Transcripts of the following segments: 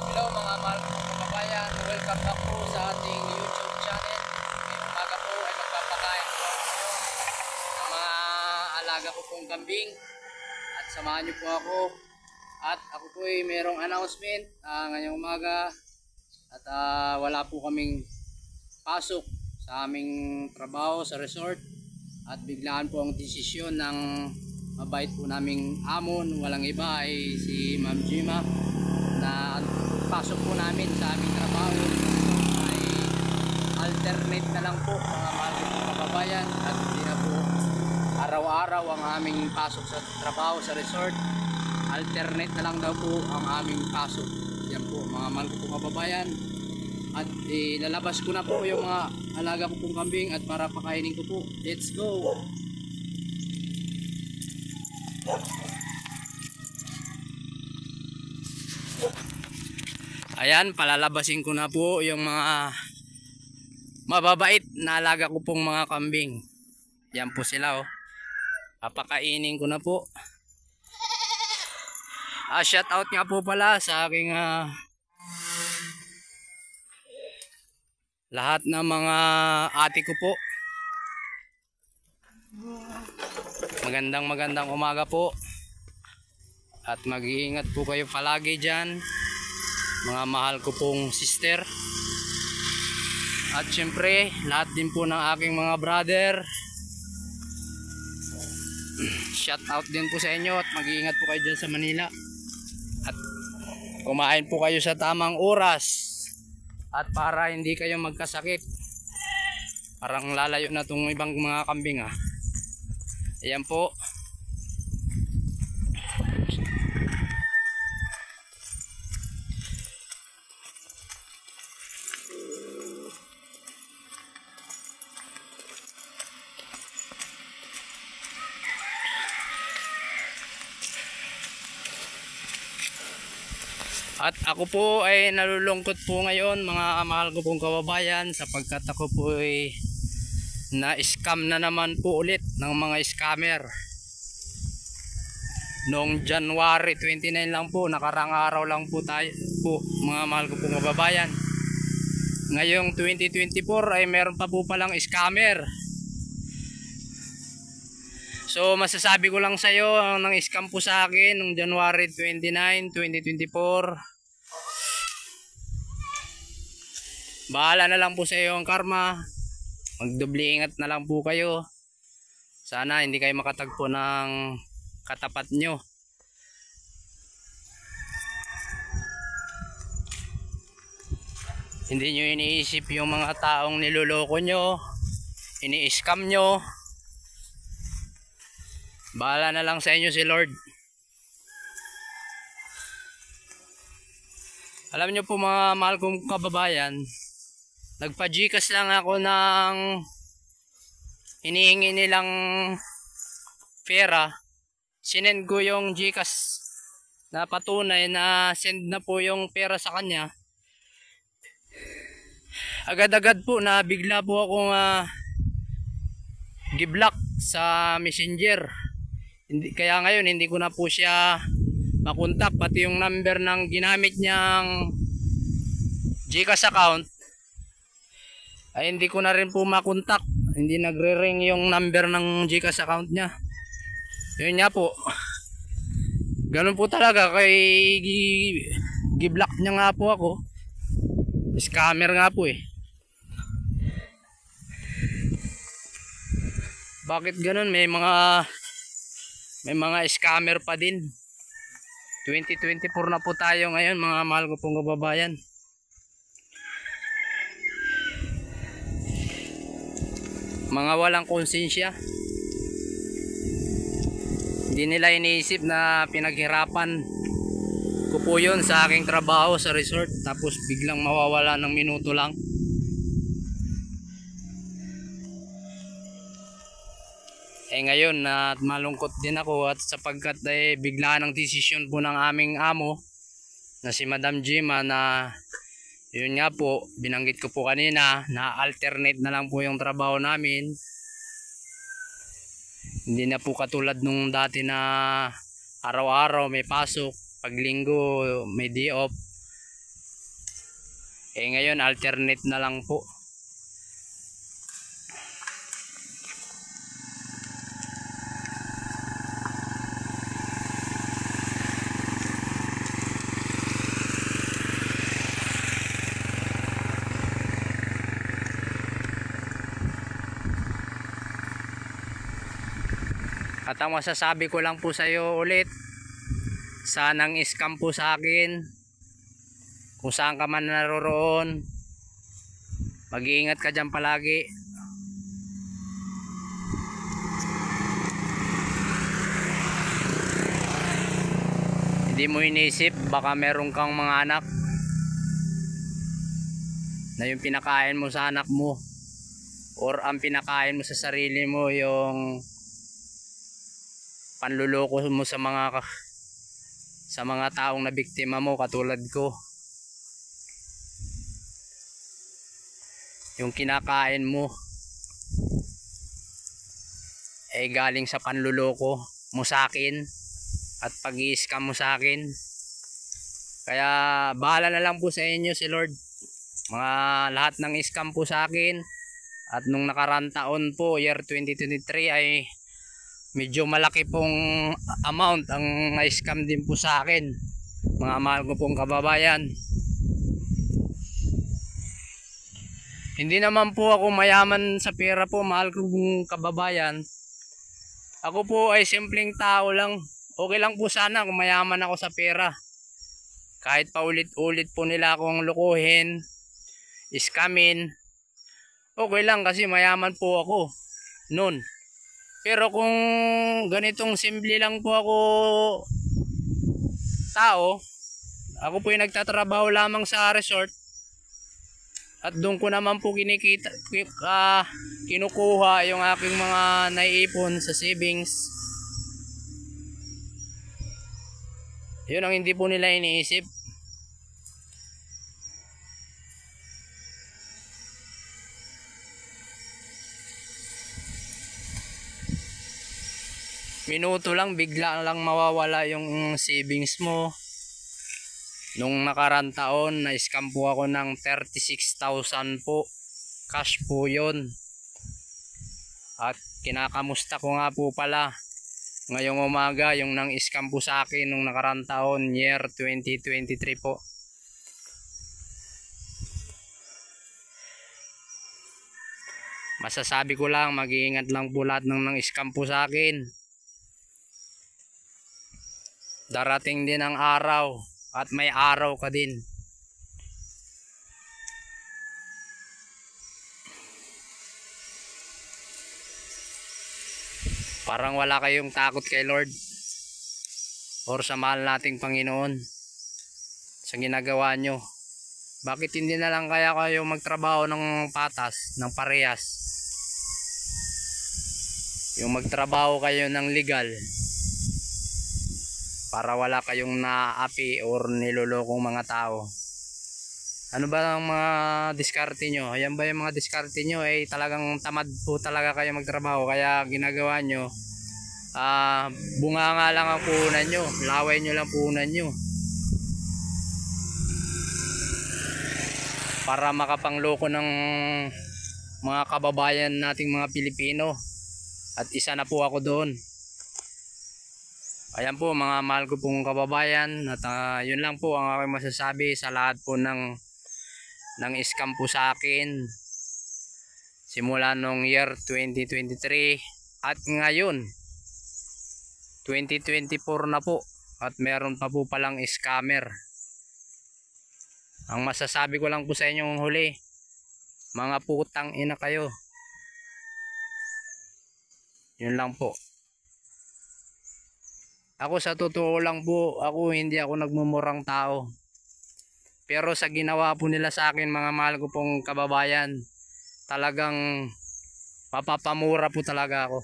Hello mga mahal kong kababayan, welcome back po sa ating YouTube channel. Ngayong umaga po ay magpapakain po ako ngayon ng mga alaga ko pong kambing. At samahan niyo po ako. At ako po ay mayroong announcement ngayong umaga. At wala po kaming pasok sa aming trabaho sa resort. At biglaan po ang desisyon ng mabait po naming amon, walang iba ay si Ma'am Gima, na pasok po namin sa aming trabaho ay alternate na lang po mga mahal kong kababayan, at hindi na po araw-araw ang aming pasok sa trabaho sa resort. Alternate na lang daw po ang aming pasok. Yan po mga mahal kong kababayan. At lalabas ko na po yung mga alaga ko pong kambing at para pakainin ko po. Let's go! Ayan, palalabasin ko na po yung mga mababait na alaga ko pong mga kambing. Yan po sila oh. Papakainin ko na po. Shout out nga po pala sa aking lahat ng mga ate ko po. Magandang umaga po. At mag-iingat po kayo palagi dyan, mga mahal ko pong sister. At syempre lahat din po ng aking mga brother. Shout out din po sa inyo at mag-iingat po kayo dyan sa Manila. At kumain po kayo sa tamang oras. At para hindi kayo magkasakit. Parang lalayo na itong ibang mga kambing ah. Ayan po. At ako po ay nalulungkot po ngayon mga mahal ko pong kababayan, sapagkat ako po ay na-scam na naman po ulit ng mga scammer. Noong January 29 lang po, nakarang araw lang po tayo po mga mahal ko pong kababayan. Ngayong 2024 ay meron pa po palang scammer. So masasabi ko lang sa iyo, nang scam po sa akin noong January 29, 2024. Bahala na lang po sa iyo ang karma. Magdobli ingat na lang po kayo. Sana hindi kayo makatagpo ng katapat nyo. Hindi nyo iniisip yung mga taong niloloko nyo, ini-scam nyo. Bahala na lang sa inyo si Lord. Alam nyo po mga mahal kong kababayan, nagpa-Gcash lang ako ng hinihingi nilang pera. Sinend ko yung Gcash na patunay na send na po yung pera sa kanya. Agad-agad po na bigla po akong gi-block sa Messenger. Kaya ngayon hindi ko na po siya makontak, pati yung number ng ginamit niyang Gcash account ay hindi ko na rin po makontak. Hindi nagre-ring yung number ng Gcash account niya. Yun nga po, ganun po talaga, kay gi-block niya nga po ako. Scammer nga po eh. Bakit ganun? May mga scammer pa din. 2024 na po tayo ngayon mga mahal ko pong kababayan. Mga walang konsensya. Hindi nila iniisip na pinaghirapan ko po yun sa aking trabaho sa resort, tapos biglang mawawala ng minuto lang. Ngayon malungkot din ako, at sapagkat bigla ng desisyon po ng aming amo na si Madam Gima, na yun nga po, binanggit ko po kanina na alternate na lang po yung trabaho namin. Hindi na po katulad nung dati na araw-araw may pasok, pag linggo may day off. Ngayon alternate na lang po. At ang masasabi ko lang po sa iyo ulit, sanang scam po sa akin. Kung saan ka man naroroon, mag-iingat ka dyan palagi. Hindi mo inisip, baka meron kang mga anak na yung pinakain mo sa anak mo, or ang pinakain mo sa sarili mo yung panluloko mo sa mga taong na biktima mo katulad ko. Yung kinakain mo galing sa panluloko mo sa akin at pag-i-scam mo sa akin. Kaya bahala na lang po sa inyo si Lord. Mga lahat ng scam po sa akin, at nung nakaraan taon po, year 2023, ay medyo malaki pong amount ang na-scam din po sa akin, mga mahal ko pong kababayan. Hindi naman po ako mayaman sa pera po, mahal ko pong kababayan. Ako po ay simpleng tao lang. Okay lang po sana kung mayaman ako sa pera. Kahit paulit-ulit po nila akong lukuhin, iskamin, okay lang kasi mayaman po ako noon. Pero kung ganitong simple lang po ako tao, ako po yung nagtatrabaho lamang sa resort, at doon ko naman po kinukuha yung aking mga naiipon sa savings. Yun ang hindi po nila iniisip. Minuto lang, bigla lang mawawala yung savings mo. Nung nakaraan taon, na-scam po ako ng 36,000 po. Cash po yun. At kinakamusta ko nga po pala ngayong umaga yung nang-scam po sa akin nung nakaraan taon, year 2023 po. Masasabi ko lang, mag-iingat lang po lahat ng nang-scam po sa akin. Darating din ang araw at may araw ka din. Parang wala kayong takot kay Lord or sa mahal nating Panginoon sa ginagawa nyo. Bakit hindi na lang kaya kayo magtrabaho ng patas, ng parehas? Yung magtrabaho kayo ng legal, para wala kayong naapi or nilolokong mga tao. Ano ba ang mga diskarte nyo? Ayan ba yung mga diskarte nyo? Talagang tamad po talaga kayo magtrabaho, kaya ginagawa nyo, bunga nga lang ang puhunan nyo, laway nyo lang puhunan nyo para makapangloko ng mga kababayan nating mga Pilipino, at isa na po ako doon. Ayan po mga mahal ko pong kababayan, at yun lang po ang aking masasabi sa lahat po ng scam po sa akin simula nung year 2023 at ngayon 2024 na po, at meron pa po palang scammer. Ang masasabi ko lang po sa inyong huli, mga putang ina kayo. Yun lang po. Ako sa totoo lang po, hindi ako nagmumurang tao. Pero sa ginawa po nila sa akin, mga mahal ko pong kababayan, talagang mapapamura po talaga ako.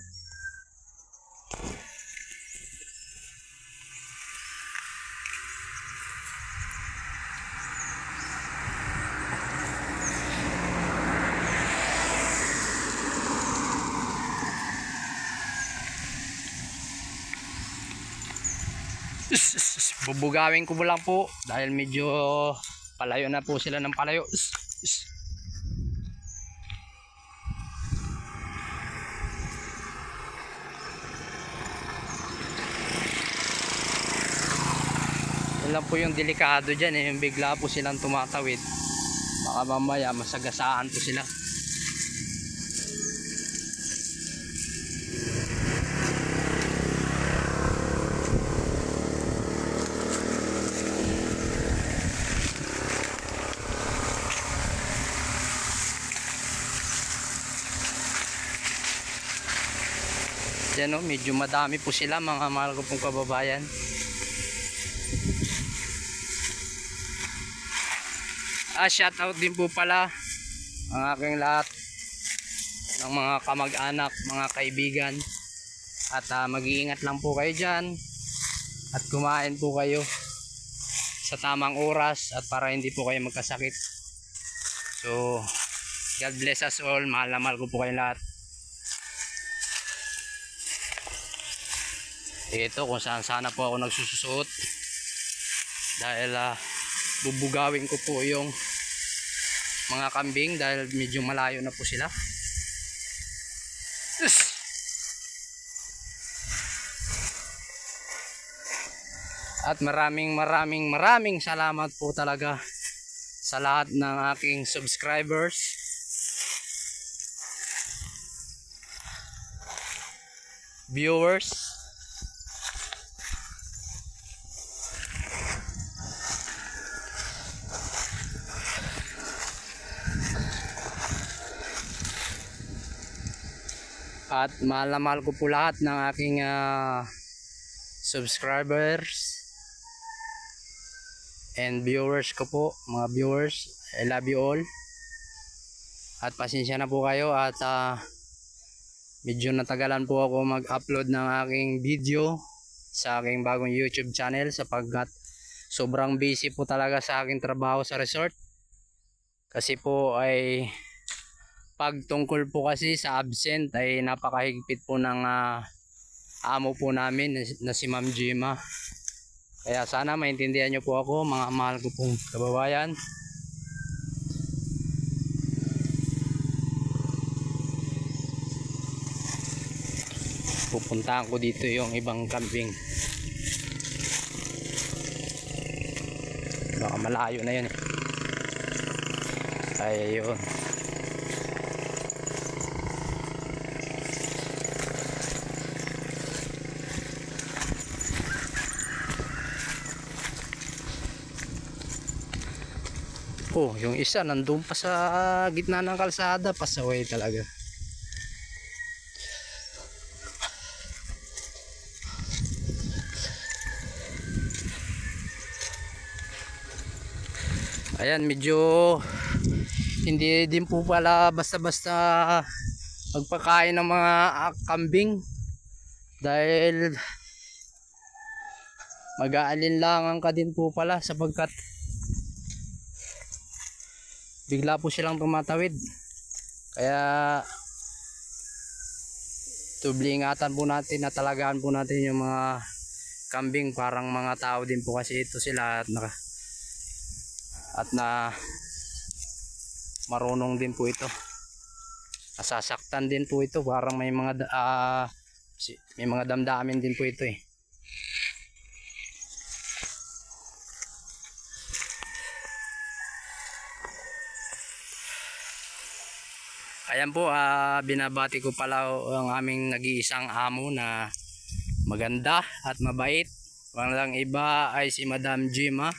Bubugawin ko lang po dahil medyo palayo na po sila ng palayo. Yan lang po yung delikado dyan eh, yung bigla po silang tumatawid, baka mamaya masagasaan po sila. Yan o, medyo madami po sila mga mahal ko pong kababayan. Shout out din po pala ang aking lahat ng mga kamag-anak, mga kaibigan. At mag-iingat lang po kayo dyan. At kumain po kayo sa tamang oras at para hindi po kayo magkasakit. So, God bless us all. Mahal na mahal ko po kayo lahat. Ito kung saan sana po ako nagsusuot. Dahil bubugawin ko po yung mga kambing dahil medyo malayo na po sila. At maraming salamat po talaga sa lahat ng aking subscribers, viewers, at mahal na mahal ko po lahat ng aking subscribers and viewers ko po, mga viewers. I love you all. At pasensya na po kayo at medyo natagalan po ako mag-upload ng aking video sa aking bagong YouTube channel sapagkat sobrang busy po talaga sa aking trabaho sa resort. Kasi po ay pagtungkol po kasi sa absent ay napakahigpit po ng amo po namin na si Ma'am Gemma. Kaya sana maintindihan nyo po ako mga mahal ko pong kababayan. Pupuntahan ko dito yung ibang camping. Baka malayo na yun eh. Ayun. Oh, yung isa nandun pa sa gitna ng kalsada, pasaway talaga. Ayan, medyo hindi din po pala basta-basta magpakain ng mga kambing dahil mag-aalinlangan ka din po pala sapagkat bigla po silang tumatawid. Kaya ingatan po natin na talagaan po natin yung mga kambing, parang mga tao din po kasi ito sila at na marunong din po ito, nasasaktan din po ito, parang may mga damdamin din po ito eh. Ayan po, binabati ko pala ang aming nag-iisang amo na maganda at mabait. Walang iba ay si Madam Gemma.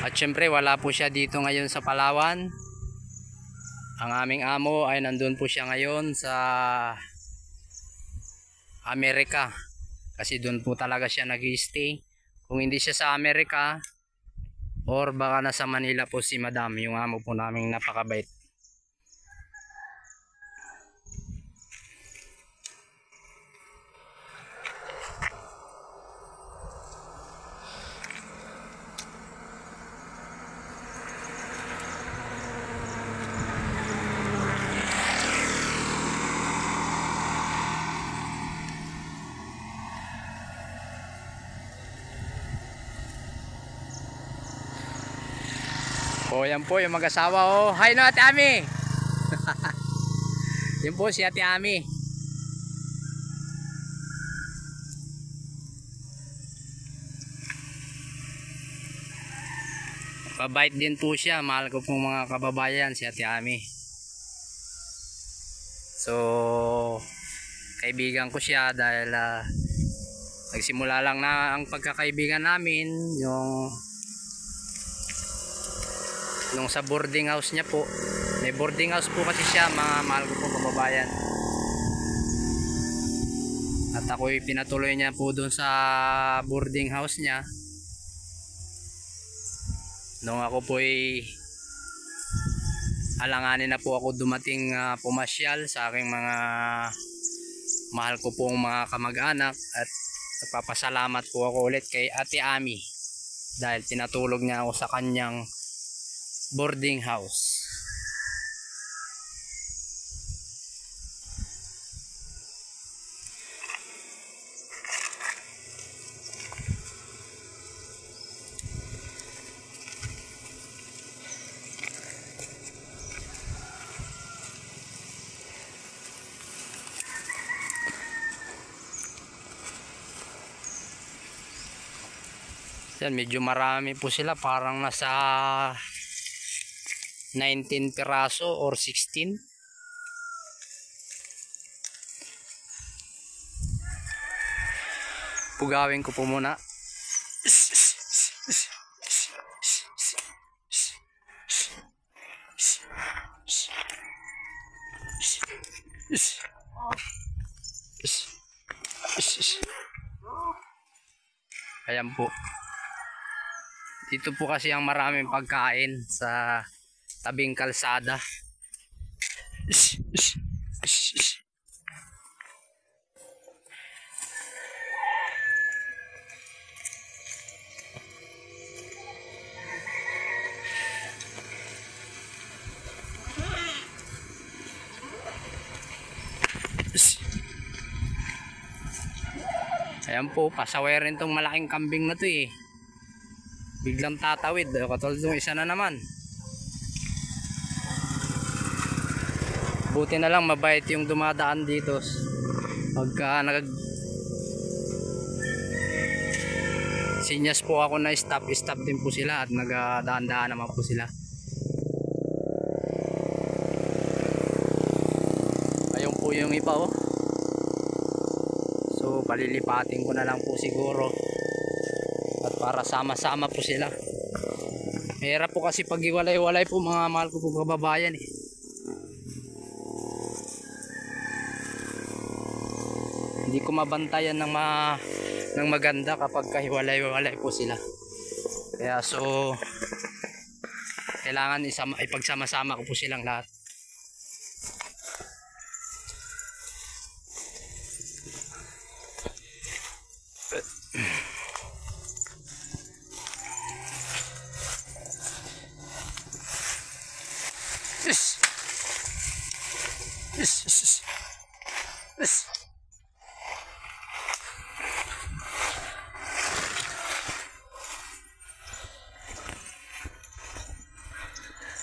At syempre wala po siya dito ngayon sa Palawan. Ang aming amo ay nandun po siya ngayon sa Amerika. Kasi doon po talaga siya nag-stay. Kung hindi siya sa Amerika, or baka nasa Manila po si Madam, yung amo po naming napakabait. Oh, yan po yung mag-asawa. Oh, hi na Ate Ami. Yan po si Ate Ami. Pabait din po siya. Mahal ko pong mga kababayan si Ate Ami. So, kaibigan ko siya dahil nagsimula lang na ang pagkakaibigan namin yung nung sa boarding house niya po. May boarding house po kasi siya, mga mahal ko pong kababayan. At ako'y pinatuloy niya po doon sa boarding house niya. Nung ako po'y alanganin na po ako dumating pumasyal sa aking mga mahal ko pong mga kamag-anak, at nagpapasalamat po ako ulit kay Ate Ami dahil tinatulog niya ako sa kanyang boarding house. Yan, medyo marami po sila, parang nasa 19 piraso or 16. Pugawin ko po muna. Ayan po. Dito po kasi ang maraming pagkain sa tabing kalsada. Ayan po, pasaway rin tong malaking kambing na to eh. Biglang tatawid, katulad ng isa na naman. Buti na lang mabait yung dumadaan dito. Pagka sinyas po ako na stop din po sila at nagdaan-daan naman po sila. Ayun po yung iba oh. So palilipatin ko na lang po siguro. At para sama-sama po sila. Mahirap po kasi pag iwalay-walay po mga mahal ko po kababayan eh. Hindi ko mabantayan ng maganda kapag kahiwalay-walay po sila. Kaya so kailangan ipagsama-sama ko po silang lahat.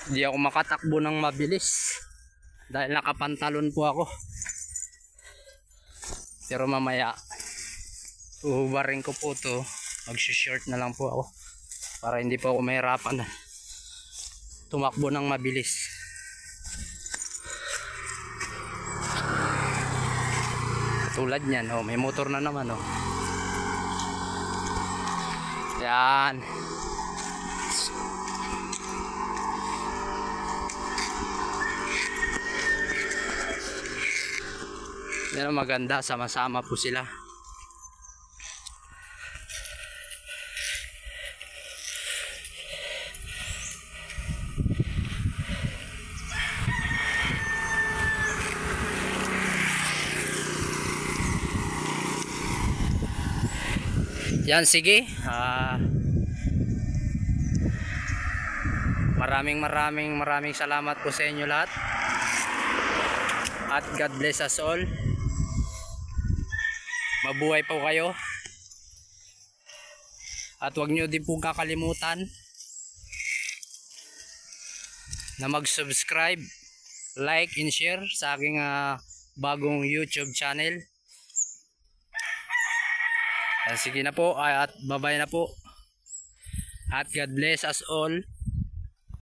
Hindi ako makatakbo ng mabilis dahil nakapantalon po ako. Pero mamaya uhubarin ko po to, mag-short na lang po ako para hindi po ako mahirapan tumakbo ng mabilis. Tulad niyan, oh, may motor na naman oh. Yan. Yan ang maganda, sama-sama po sila. Yan, sige. Maraming salamat po sa inyo lahat. At God bless us all. Mabuhay po kayo. At huwag nyo din pong kakalimutan na mag-subscribe, like and share sa aking bagong YouTube channel. Sige na po at bye-bye na po. At God bless us all.